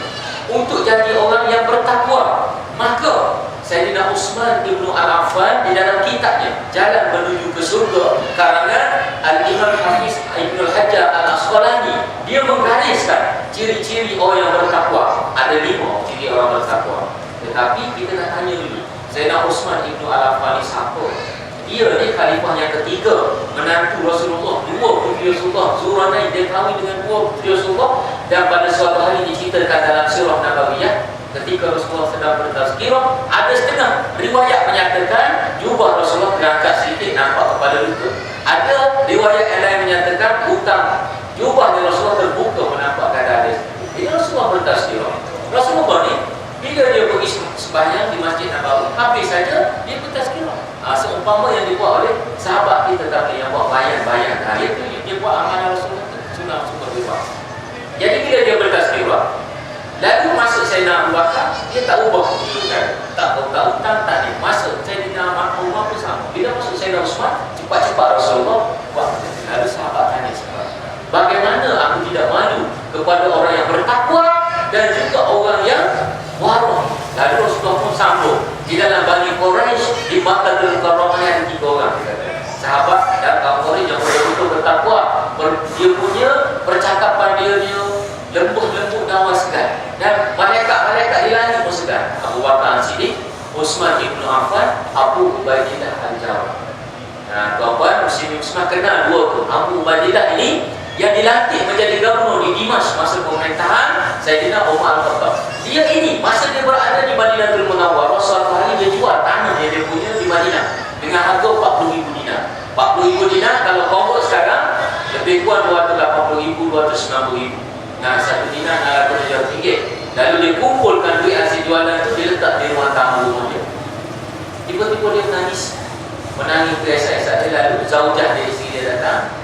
untuk jadi orang yang bertakwa. Maka Sayyidina Utsman Ibnu Al-Affan di dalam kitabnya Jalan Menuju ke Surga karangan Al-Imam Hafiz Ibnu Hajar Al-Asqalani, dia menggariskan ciri-ciri orang yang bertakwa. Ada 5 ciri orang bertakwa. Tetapi kita nak tanya dulu, Sayyidina Utsman Ibnu Al-Affan ni siapa? Dia ni khalifah yang ketiga, menantu Rasulullah, 2 puteri Rasulullah. Zuranain, dia kahwin dengan 2 puteri Rasulullah. Dan pada suatu hari diceritakan dalam Sirah Nabawiyah, ketika Rasulullah sedang bertazkirah, ada setengah riwayat menyatakan jubah Rasulullah terangkat sedikit nampak kepada lutut. Ada riwayat yang lain menyatakan hutang jubah Rasulullah terbuka menampakkan dada. Ini Rasulullah bertazkirah. Rasulullah ni bila dia pergi sembahyang di Masjid Nabawi, habis saja dia bertazkirah. Seumpama yang dibuat oleh sahabat kita tadi yang buat bayan-bayan. Dia buat amalan Rasulullah sunah super bebas. Jadi bila dia bertazkirah, lalu masuk Sayyidina Abu Bakar, dia tak ubah kedudukan, tak hutang, tak ni. Masuk Sayyidina Umar pun sama. Bila masuk Sayyidina Utsman, cepat-cepat Rasulullah buat. Lalu sahabat tanya sebab, bagaimana aku tidak malu kepada orang yang bertakwa dan juga orang yang warah. Lalu Rasulullah pun sambung, di dalam Bani Quraisy di Makkah Al-Mukarramah ada 3 orang. Sahabat dan kaum Quraisy yang betul-betul bertakwa, dia punya percakapan dia lembut-lembut dan awal segar. Dan malaikat-malaikat di langit pun segar. Abu Bakar As-Siddiq, Utsman Ibnu Affan, Abu Ubaidah Al-Jarrah. Tuan-tuan muslimin muslimat kenal 2 tu. Abu Ubaidah ini yang dilantik menjadi gubernur di Dimash masa pemerintahan Sayyidina Umar Al-Khattab. Dia ini masa dia berada di Madinatul Munawwarah, suatu hari dia jual tanah yang dia punya di Madinah dengan harga 40,000 dinar. 40,000 dinar kalau convert sekarang lebih kurang 280,000, 290,000. Nah, 1 dinar RM600. Lalu dia kumpulkan duit hasil jualan itu, dia letak di ruang tamu rumah dia. Tiba-tiba dia menangis keesak-esak dia. Lalu zaujah dia, isteri dia datang.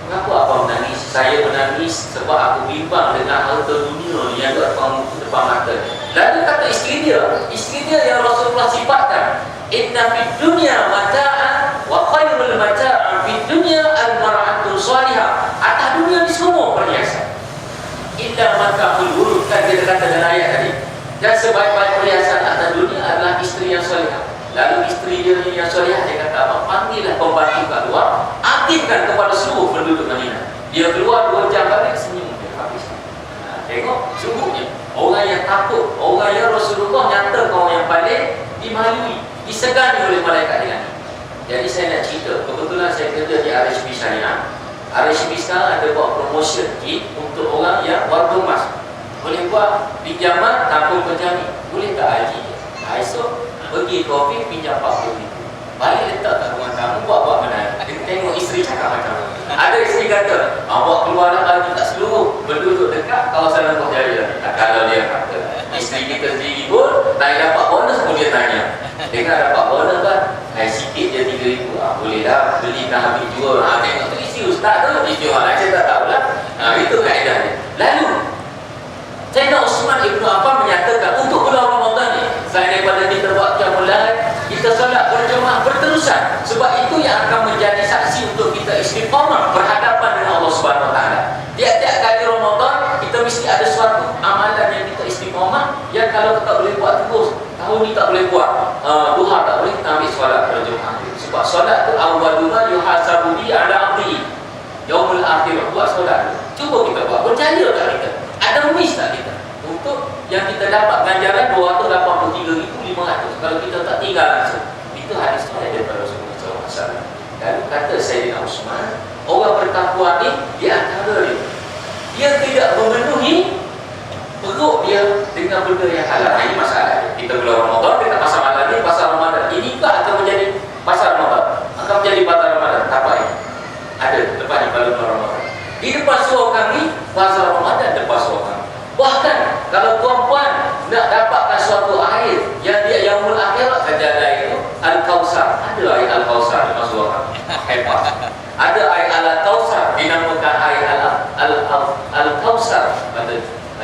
Kenapa abang menangis? Saya menangis sebab aku bimbang dengan harta dunia yang ada depan mata. Lalu kata isteri dia yang Rasulullah sifatkan, inna fid dunya mata'an wa khairul mata'an fid dunya al-mar'atu salihah. Atas dunia ni semua perhiasan. Illa mata'ul wurud, kan dia kata dalam ayat tadi. Dan sebaik-baik perhiasan atas dunia adalah isteri yang salihah. Lalu isteri dia yang salihah, dia kata, abang panggillah pembantu kat luar, aktifkan kepada seluruh penduduk Madinah. Dia keluar 2 jam balik, senyum dia habis. Tengok sungguhnya orang yang takut, orang yang Rasulullah nyata orang yang paling dimalui, disegani oleh malaikat dengan ini. Jadi saya nak cerita, kebetulan saya kerja di RHB Syariah. RHB sekarang ada buat promotion kit untuk orang yang warga emas. Boleh buat pinjaman tanpa penjami, boleh tak haji? Esok pergi kopi pinjam 40,000, balik letak kat rumah kamu, buat menarik. Tengok isteri cakap macam mana. Ada isteri kata, buat keluaran lagi tak seluruh penduduk dekat kawasan Lembah Jaya. Kalau dia kata isteri kita sendiri pun tak dapat bonus pun dia tanya, dengar dapat bonus kan? Sikit je 3,000. Boleh lah, beli dah habis jual. Tengok tu isi ustaz tu dijual, saya tak tahulah. Itu kaedah dia. Lalu Sayyidina Utsman Ibnu Affan menyatakan, untuk bulan Ramadan ni, selain daripada kita buat qiyamul lail, kita solat berjemaah berterusan. Sebab itu yang akan menjadi saksi untuk kita istiqamah berhadapan dengan Allah Subhanahu Wa Taala. Tiap-tiap kali Ramadan kita mesti ada suatu amalan yang kita istiqamah, yang kalau kita boleh buat terus. Tahun ni tak boleh buat duha, tak boleh, kita ambil solat berjemaah. Sebab solat tu awwaluma yuhasabu bi ala abdi yaumul akhir. Buat solat tu, cuba kita buat, berjaya tak kita? Ada miss tak kita? kita dapat ganjaran 283.500 kalau kita tak tinggal langsung. Itu hadis daripada Rasulullah SAW. Lalu kata Sayyidina Uthman, orang bertakwa ni di antara dia tidak memenuhi perut dia dengan benda yang halal. Ini masalah. Kita bulan Ramadan, kita pasal malam ni, pasal Ramadan. Ini tak akan menjadi pasal Ramadan, akan menjadi pasal Ramadan. Apa ini? Ada lepas di bulan Ramadan. Di depan suruh kami, pasal Ramadan depan suruh kami. Bahkan kalau tuan-puan nak dapatkan suatu air yang dia yaumul akhirat saja itu Al-Kausar. Ada air Al-Kausar di masuk kami. Hebat. Ada air Al-Kausar dinamakan air Al-Kausar.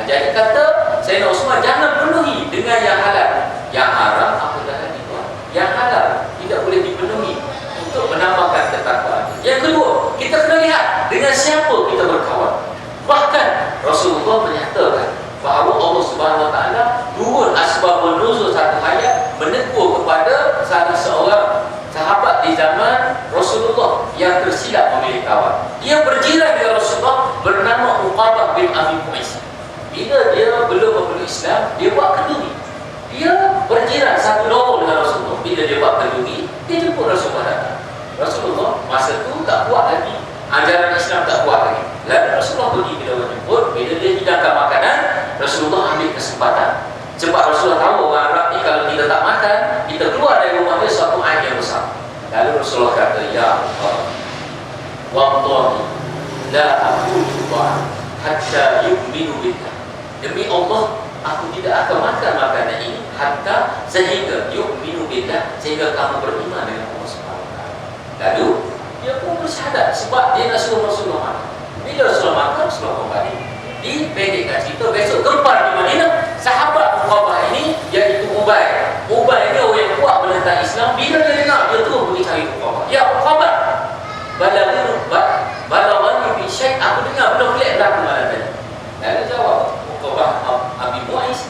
Jadi kata Sayyidina Uthman, jangan penuhi dengan yang halal. Yang haram apa dah lagi tuan? Yang halal tidak boleh dipenuhi untuk menambahkan ketakwaan. Yang kedua, kita kena lihat dengan siapa kita berkawan. Bahkan Rasulullah menyatakan bahawa Allah Subhanahu Wa Taala turun asbabun nuzul satu ayat menegur kepada salah seorang sahabat di zaman Rasulullah yang tersilap memilih kawan. Dia berjiran dengan Rasulullah bernama Uqabah bin Abi Mu'is. Bila dia belum memeluk Islam, dia buat kenduri. Dia berjiran satu lorong dengan Rasulullah. Bila dia buat kenduri, dia jemput Rasulullah datang. Rasulullah masa tu tak buat lagi, ajaran Islam tak buat lagi. Lalu Rasulullah pergi bila orang jemput. Bila dia hidangkan makanan, Rasulullah ambil kesempatan. Sebab Rasulullah tahu orang Arab ni kalau kita tak makan, kita keluar dari rumah dia suatu aib yang besar. Lalu Rasulullah kata, ya Allah, wallahi la aqulu hatta yu'minu billah. Demi Allah, aku tidak akan makan makanan ini hatta sehingga yu'minu billah, sehingga kamu beriman dengan Allah Subhanahu Wa Taala. Lalu dia pun bersyahadat sebab dia nak suruh Rasulullah makan. Bila Rasulullah makan, Rasulullah kembali. Dipendekkan cerita, besok gempar di Madinah. Sahabat Uqabah ini iaitu Ubay. Ubay ni orang yang kuat menentang Islam. Bila dia dengar, dia terus pergi cari Uqabah. Ya Uqabah, balawani bi syai', aku dengar benda pelik berlaku malam tadi. Lalu jawab Uqabah Abi Mu'is,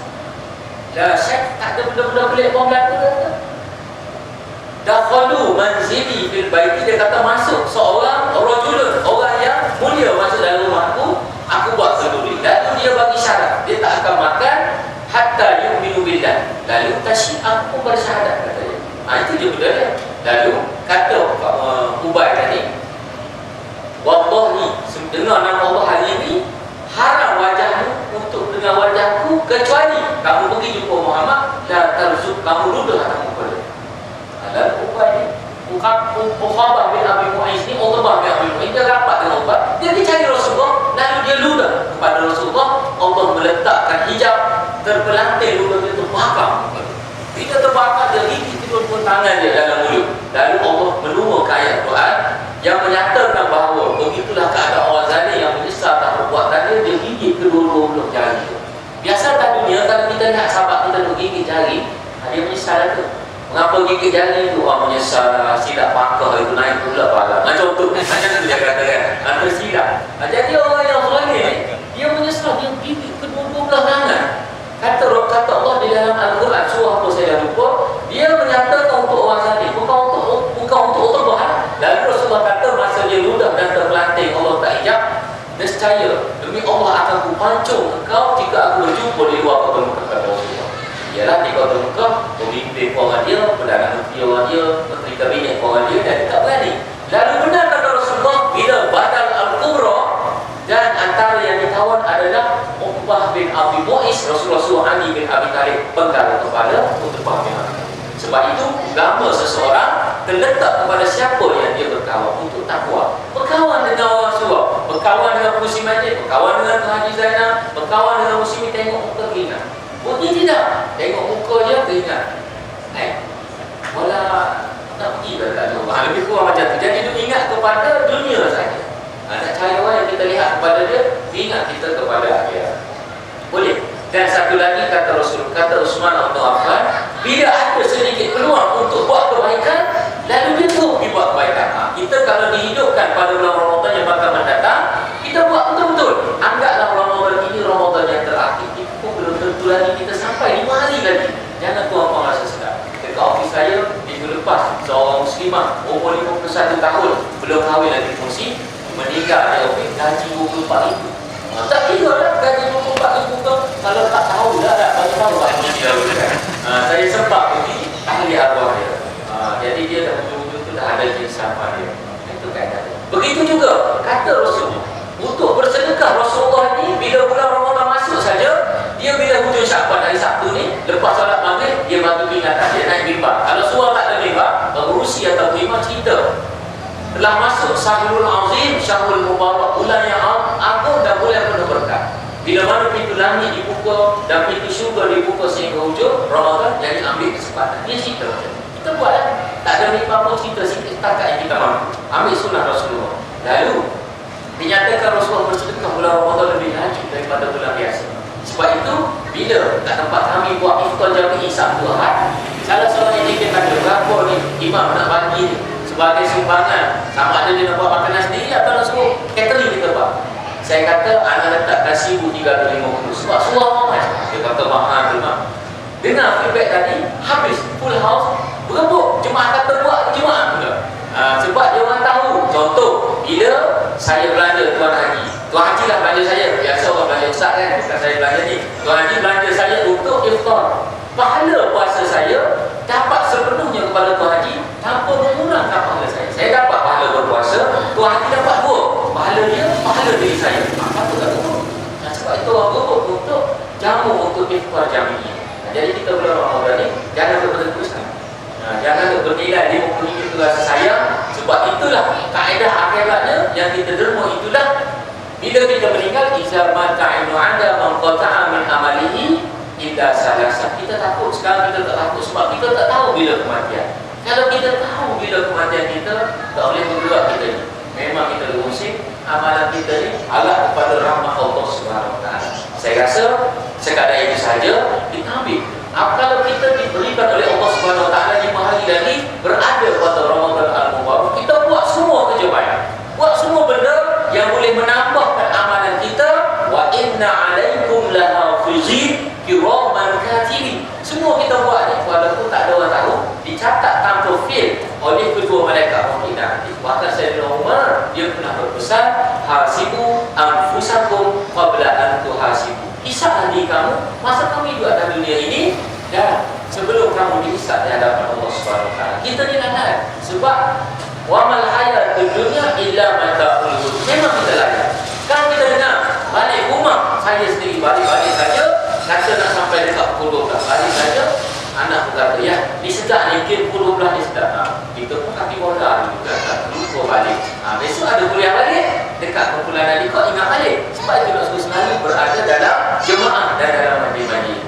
la syai', tak ada benda-benda pelik pun berlaku. Dakhalu manzili bil baiti, dia kata masuk seorang rajulun, orang yang mulia masuk dalam rumahku, aku buat kenduri. Lalu dia bagi syarat, dia tak akan makan hatta yu'minu billah. Lalu tasyid, aku pun bersyahadat, kata dia. Itu je benda dia. Lalu kata Ubay tadi, wallahi, dengar nama Allah hari ini, haram wajahmu untuk dengan wajahku, kecuali kamu pergi jumpa Muhammad dan tarzuk, kamu ludah atas muka dia. Lalu Ubay ni, Uqabah bin Abi Mu'is ni, Uqabah bin Abi Mu'is, dia rapat dengan Ubay, dia pergi cari Rasulullah. Lalu dia ludah kepada Rasulullah. Allah meletakkan hijab, terpelanting ludah dia terbakar. Bila terbakar, dia gigit kedua-dua tangan dia dalam mulut. Lalu Allah menurunkan ayat Quran yang menyatakan bahawa begitulah keadaan orang zalim yang menyesal atas perbuatan dia. Dia gigit kedua-dua mulut jari dia. Biasa tak dunia, kalau kita lihat sahabat kita duk gigit jari, dia menyesal ke? Mengapa gigit jari itu? Orang menyesal, silap pakar itu naik pula pahala. Macam tu, macam tu dia kata kan, antara silap. Jadi orang yang zalim, dia menyesal, dia gigit kedua-dua belah tangan. Kata Allah di dalam Al-Quran, surah apa saya lupa, dia menyatakan untuk orang zalim, bukan untuk Uqabah. Lalu Rasulullah kata masa dia ludah dan terpelanting, Allah tak hijab, nescaya demi Allah akan kupancung engkau jika aku berjumpa di luar kota Mekah, kata Rasulullah. Ialah di kota Mekah, pemimpin orang dia, Perdana Menteri orang dia, Menteri Kabinet orang dia, dan dia tak berani. Lalu benar kata Rasulullah, bila Badal Al-Kubra dan antara yang ditawan adalah Uqbah bin Abi Mu'is, Rasulullah suruh Ali bin Abi Thalib penggal kepada Uqbah bin Abi Thalib. Sebab itu gambar seseorang terletak kepada siapa yang dia berkawan untuk takwa. Berkawan dengan orang suruh, berkawan dengan Muslim Majid, berkawan dengan Haji Zainal, berkawan dengan Muslim, tengok muka keringat. Bukti tidak, tengok muka dia keringat. Wala nak pergi ke tak tahu. Lebih kurang macam tu. Jadi dia ingat kepada dunia saja. Nak cari orang yang kita lihat kepada dia, ingat kita kepada akhirat. Boleh. Dan satu lagi kata Rasul, kata Uthman bin Affan, bila ada sedikit peluang untuk buat kebaikan, lalu dia terus dibuat kebaikan. Kita kalau dihidupkan pada bulan Ramadan yang bakal mendatang, kita buat betul-betul. Anggaplah Ramadan ini Ramadan yang terakhir. Itu pun belum tentu lagi kita sampai 5 hari lagi. Jangan tuan-tuan rasa sedap. Dekat ofis saya, minggu lepas, seorang muslimah umur 51 tahun, belum kahwin lagi fungsi, meninggal dia ofis, gaji 24,000. Tak kira lah gaji 24,000 ke, kalau tak tahu dah bagi tahu tahu kan. Saya sempat pergi ahli arwah dia. Jadi dia dah betul-betul tu dah ada insafah dia. Itu kaedah. Begitu juga kata Rasul, untuk bersedekah Rasulullah ni bila bulan Ramadan masuk saja, dia bila hujung Syaban hari Sabtu ni, lepas solat maghrib dia batu peringatan, dia naik mimbar. Kalau suara tak ada mimbar, pengurusi atau imam cerita telah masuk Syahrul Azim, Syahrul Mubarak, bulan yang agung dan bulan penuh berkah. Bila mana pintu langit dibuka dan pintu syurga dibuka sehingga hujung Ramadan, jadi ambil kesempatan. Dia cerita macam ni. Kita buat lah. Tak ada mimbar pun cerita sikit setakat yang kita mampu. Ambil sunnah Rasulullah. Lalu dinyatakan Rasulullah bersedekah bulan Ramadan lebih lanjut daripada bulan biasa. Sebab itu, bila kat tempat kami buat iftar jami'i Sabtu Ahad, salah seorang yang dia kata, berapa ni imam nak bagi ni sebagai sumbangan, sama ada dia nak buat makanan sendiri atau nak suruh catering kita buat. Saya kata, anak letakkan 1,350 sebab suara ramai. Dia kata, mahal tu mak. Dengar feedback tadi, habis full house, berebut. Jemaah kata buat jemaah pula. Sebab dia orang tahu. Contoh, bila saya belanja Tuan Haji, Tuan Haji lah belanja saya. Biasa orang belanja besar kan, bukan saya belanja ni. Tuan Haji belanja saya untuk iftar. Pahala puasa saya dapat sepenuhnya kepada Tuan Haji tanpa mengurangkan pahala saya. Saya dapat pahala berpuasa, Tuan Haji dapat dua. Pahala dia, pahala diri saya. Apa tu tak betul? Sebab itu orang berebut untuk jamu untuk iftar jami'i. Jadi kita bulan Ramadan ni jangan berteruskan. Jangan bernilai dia mempunyai itu rasa sayang. Sebab itulah kaedah akhiratnya yang kita derma, itulah bila kita meninggal, iza mata'inu anda mangqata'a min amalihi illa salasa. Kita takut. Sekarang kita tak takut sebab kita tak tahu bila kematian. Kalau kita tahu bila kematian kita, tak boleh bergerak kita ni. Memang kita luruskan amalan kita ni alat kepada rahmat Allah Subhanahu Wa Taala. Saya rasa sekadar itu saja kita ambil. Kalau kita diberikan oleh Allah Subhanahu Wa Taala di hari ini berada pada Ramadan Al-Mubarak, kita buat semua kerja baik, buat semua benda yang boleh menambahkan amalan kita. Wa inna alaikum lahafizin kiraman katibin. Semua kita buat ni walaupun tak ada orang tahu, dicatat tanpa fail oleh kedua malaikat penghina. Bahkan Sayyidina Umar dia pernah berpesan, hasibu anfusakum qabla an tuhasibu. Hisab diri kamu masa kamu hidup dalam dunia ini dan sebelum kamu dihisab di hadapan Allah Subhanahu Wa Taala. Kita ni lalai sebab wa mal hayatud dunya illa mata'ul ghurur. Memang kita lalai. Kan kita dengar balik rumah, saya sendiri balik-balik saja kata nak sampai dekat pukul 12 balik saja. Anak pun kata, ya, ni sedap ni, mungkin pukul 12 ni sedap. Kita pun kaki bola dulu kan, tak lupa balik. Besok ada kuliah balik, dekat kumpulan adik kau ingat balik. Sebab itu nak selalu berada dalam jemaah dan dalam majlis-majlis.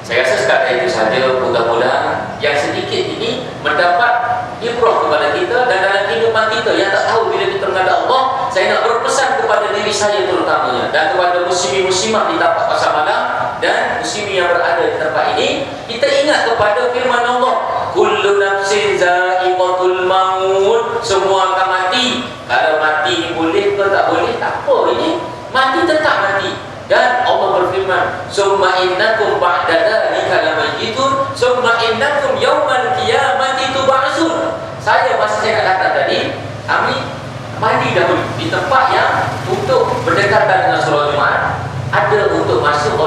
Saya rasa sekadar itu saja, mudah-mudahan yang sedikit ini mendapat ibrah kepada kita dan dalam kehidupan kita yang tak tahu bila kita menghadap Allah. Saya nak berpesan kepada diri saya terutamanya dan kepada muslimin-muslimah di tapak pasar malam dan muslimin yang berada di tempat ini, kita ingat kepada firman Allah, kullu nafsin za'iqatul maut. Semua akan mati. Kalau mati ni boleh ke tak boleh, tak apa, ini mati tetap mati. Dan Allah berfirman, summa innakum ba'da dzalika lamayitun summa innakum yaumal qiyamati tub'atsun. Saya masa saya nak datang tadi, kami mandi dahulu di tempat yang untuk berdekatan dengan solat Jumaat. Ada untuk masuk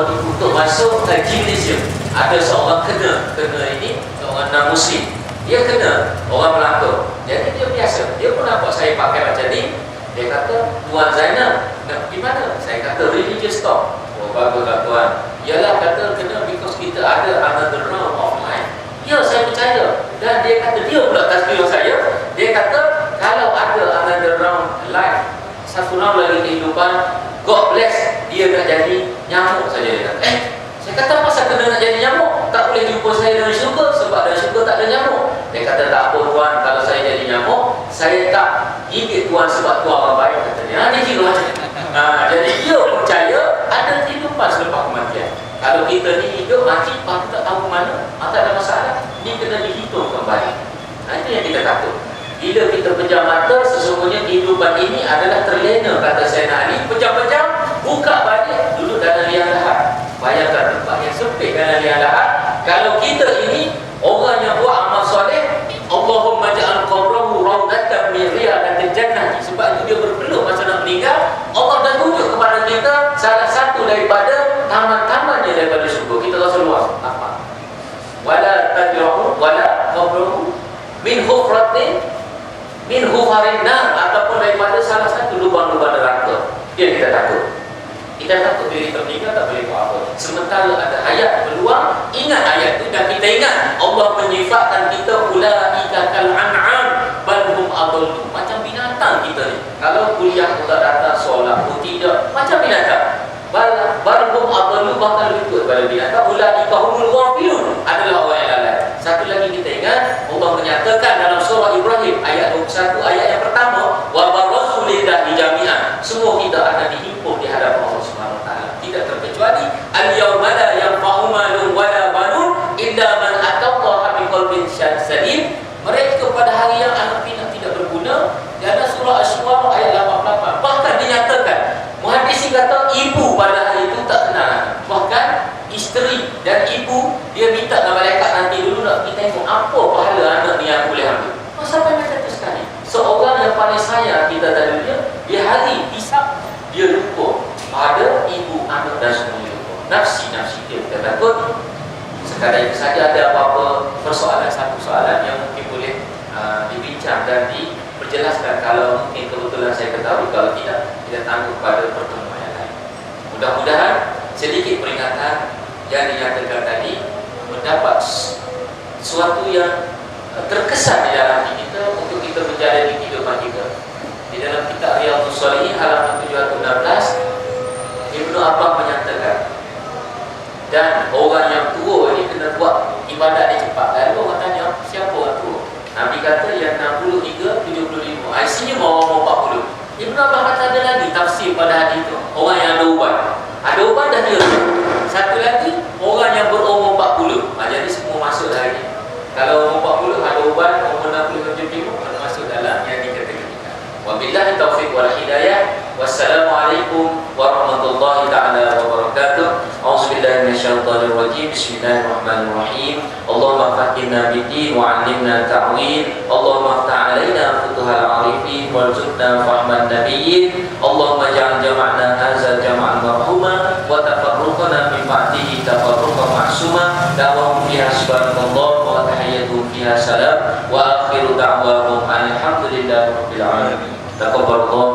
gimnasium. Ada seorang kena ini, seorang non-muslim. Dia kena orang Melaka. Jadi dia biasa. Dia pun nampak saya pakai macam ni. Dia kata, Tuan Zainal nak pergi mana? Saya kata, religious talk. Oh, baguslah Tuan. Yalah, kata kena because kita ada another round of life. Ya, saya percaya. Dan dia kata, dia pula tasbih saya. Dia kata, kalau ada another round life, satu round lagi kehidupan, God bless, dia nak jadi nyamuk saja. Dia kata, saya kata, masa kena nak jadi nyamuk? Tak boleh jumpa saya dalam syurga sebab dalam syurga tak ada nyamuk. Dia kata, tak apa Tuan, kalau saya jadi nyamuk, saya tak gigit Tuan sebab Tuan orang baik. Kata dia, dia kira macam ni. Jadi dia percaya ada kehidupan selepas kematian. Kalau kita ni hidup, mati, aku tak tahu mana, tak ada masalah. Ni kena dihitung kembali. Itu yang kita takut. Bila kita pejam mata, sesungguhnya kehidupan ini adalah terlena, kata Sayyidina Ali. Pejam-pejam, buka balik, duduk dalam liang lahat. Bayangkan tempat yang sempit dalam liang lahat. Kalau kita ini orang yang buat amal soleh, Allahumma ja'al qabrahu raudatan min riyadil jannah. Sebab itu dia berpeluh masa nak meninggal. Allah dah tunjuk kepada kita salah satu daripada taman-tamannya daripada syurga. Kita rasa luas. min hufarin nar, ataupun daripada salah satu lubang-lubang neraka. Dia kita takut. Kita takut diri tertinggal, tak boleh buat apa. Sementara ada ayat peluang, ingat ayat itu dan kita ingat Allah menyifatkan kita ulaika kal an'am bal hum adallu. Macam binatang kita ni. Kalau kuliah pun tak datang, solat pun tidak, macam binatang. Bal hum adallu, bahkan lebih kuat daripada binatang. Ulaika humul ghafilun, adalah orang yang lalai. Satu lagi kita ingat, Allah menyatakan dalam surah Ibrahim ayat 21, ayat yang pertama, wa barazu lillahi jami'an. Semua kita akan dihimpun di hadapan Allah Subhanahu wa taala. Tidak terkecuali al-yauma la yanfa'u malun wa la banun illa man atallaha biqalbin salim. Mereka pada hari yang anak pinak tidak berguna. Dalam surah Asy-Syura ayat 88 bahkan dinyatakan, muhadis kata ibu pada hari itu tak kenal. Bahkan isteri dan ibu dia minta dengan malaikat nanti dulu nak kita tengok apa pahala anak ni yang boleh ambil. Sampai macam tu sekali. Seorang yang paling sayang kita tadi dia hari hisab dia lupa pada ibu, anak dan semuanya lupa. Nafsi dia kita takut. Sekadar itu saja. Ada apa-apa persoalan, satu soalan yang mungkin boleh dibincang dan diperjelaskan. Kalau mungkin kebetulan saya ketahui, kalau tidak kita tangguh pada pertemuan yang lain. Mudah-mudahan sedikit peringatan yang dinyatakan tadi mendapat sesuatu yang terkesan di dalam hati kita untuk kita menjalani kehidupan kita. Di dalam kitab Riyadhus Shalihin halaman 716, Ibnu Abbas menyatakan, dan orang yang tua ni kena buat ibadat dia cepat. Lalu orang tanya, siapa orang tua? Nabi kata yang 60 hingga 75. IC-nya orang 40. Ibnu Abbas kata ada lagi tafsir pada hadis itu. Orang yang ada ubat. Ada ubat dah dia. Satu lagi, orang yang berumur 40. Jadi semua masuk lagi. Kalau umur 40 ada ubat, umur 60 75 masuk dalam yang dikategorikan. Wabillahi taufiq wal hidayah. Wassalamualaikum warahmatullahi taala wabarakatuh. A'udzubillahi minasyaitonir rajim. Bismillahirrahmanirrahim. Allahumma faqihna bid-din wa 'allimna ta'wil. Allahumma aftah 'alaina futuhal 'arifin warzuqna fahman nabiyyin. Allahumma ja'al jama'na hadza jama'an marhuma wa tafarruqana min ba'dihi tafarruqan ma'suma. Da'wahum fiha subhanallah wa tahiyyatuhum fiha salam wa akhiru da'wahum alhamdulillahi rabbil alamin. Taqabbalallahu